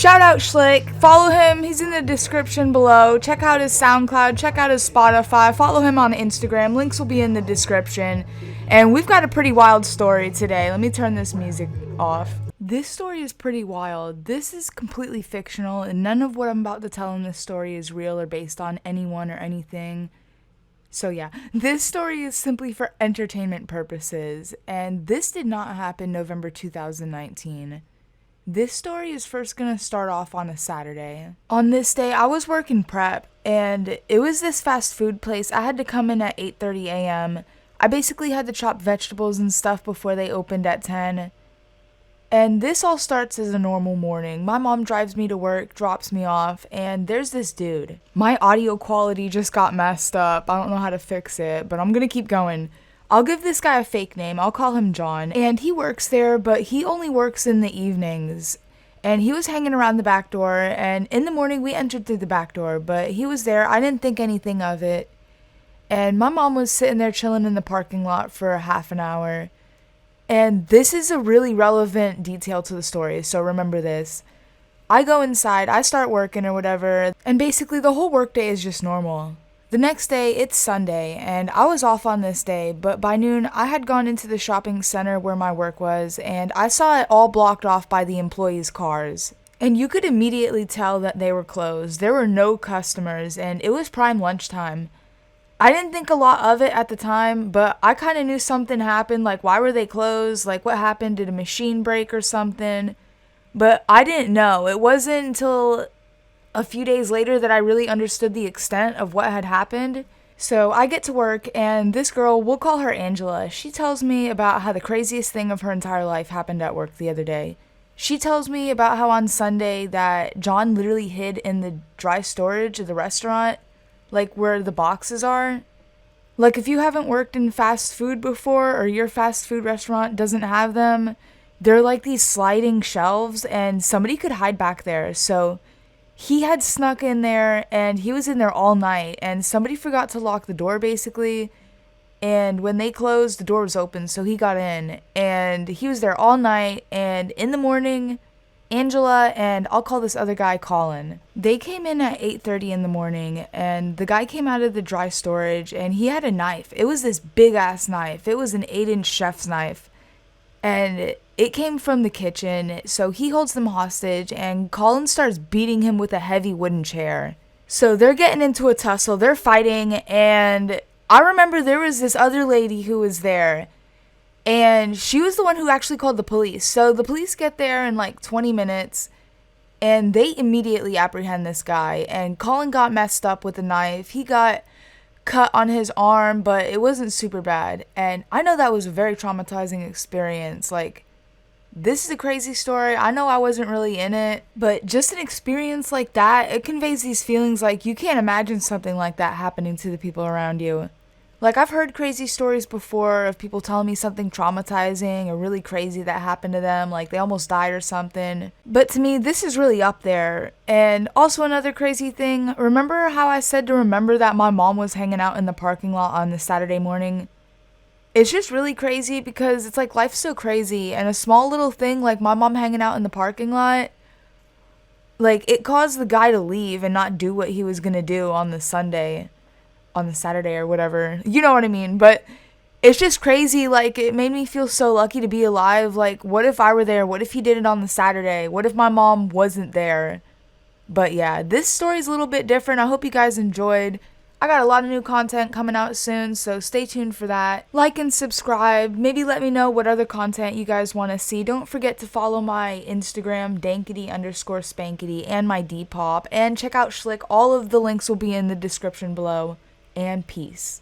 Shout out Schlick. Follow him. He's in the description below. Check out his SoundCloud. Check out his Spotify. Follow him on Instagram. Links will be in the description. And we've got a pretty wild story today. Let me turn this music off. This story is pretty wild. This is completely fictional, and none of what I'm about to tell in this story is real or based on anyone or anything. So yeah, this story is simply for entertainment purposes, and this did not happen November 2019. This story is first gonna start off on a Saturday. On this day, I was working prep, and it was this fast food place. I had to come in at 8:30 a.m. I basically had to chop vegetables and stuff before they opened at 10. And this all starts as a normal morning. My mom drives me to work, drops me off, and there's this dude. My audio quality just got messed up. I don't know how to fix it, but I'm gonna keep going. I'll give this guy a fake name. I'll call him John. And he works there, but he only works in the evenings. And he was hanging around the back door, and in the morning we entered through the back door, but he was there. I didn't think anything of it. And my mom was sitting there chilling in the parking lot for a half an hour. And this is a really relevant detail to the story, so remember this. I go inside, I start working or whatever, and basically the whole workday is just normal. The next day, it's Sunday, and I was off on this day, but by noon, I had gone into the shopping center where my work was, and I saw it all blocked off by the employees' cars. And you could immediately tell that they were closed. There were no customers, and it was prime lunchtime. I didn't think a lot of it at the time, but I kind of knew something happened, like why were they closed, like what happened, did a machine break or something, but I didn't know. It wasn't until a few days later that I really understood the extent of what had happened. So I get to work, and this girl, we'll call her Angela, she tells me about how the craziest thing of her entire life happened at work the other day. She tells me about how on Sunday that John literally hid in the dry storage of the restaurant, like where the boxes are. Like if you haven't worked in fast food before, or your fast food restaurant doesn't have them, they're like these sliding shelves, and somebody could hide back there. So he had snuck in there, and he was in there all night, and somebody forgot to lock the door basically, and when they closed, the door was open, so he got in, and he was there all night. And in the morning, Angela and I'll call this other guy Colin, they came in at 8:30 in the morning, and the guy came out of the dry storage, and he had a knife. It was this big ass knife. It was an 8-inch chef's knife, and it came from the kitchen. So he holds them hostage, and Colin starts beating him with a heavy wooden chair. So they're getting into a tussle, they're fighting, and I remember there was this other lady who was there, and she was the one who actually called the police. So the police get there in like 20 minutes, and they immediately apprehend this guy. And Colin got messed up with a knife. He got cut on his arm, but it wasn't super bad. And I know that was a very traumatizing experience. Like, this is a crazy story. I know I wasn't really in it, but just an experience like that, it conveys these feelings like you can't imagine something like that happening to the people around you. Like, I've heard crazy stories before of people telling me something traumatizing or really crazy that happened to them, like they almost died or something. But to me, this is really up there. And also another crazy thing, remember how I said to remember that my mom was hanging out in the parking lot on the Saturday morning? It's just really crazy because it's like life's so crazy, and a small little thing like my mom hanging out in the parking lot, like it caused the guy to leave and not do what he was gonna do on the Saturday or whatever, you know what I mean. But it's just crazy. Like, it made me feel so lucky to be alive. Like, what if I were there? What if he did it on the Saturday? What if my mom wasn't there? But yeah, this story's a little bit different. I hope you guys enjoyed. I got a lot of new content coming out soon, so stay tuned for that. Like and subscribe. Maybe let me know what other content you guys want to see. Don't forget to follow my Instagram, dankity_spankity, and my Depop. And check out Schlick. All of the links will be in the description below. And peace.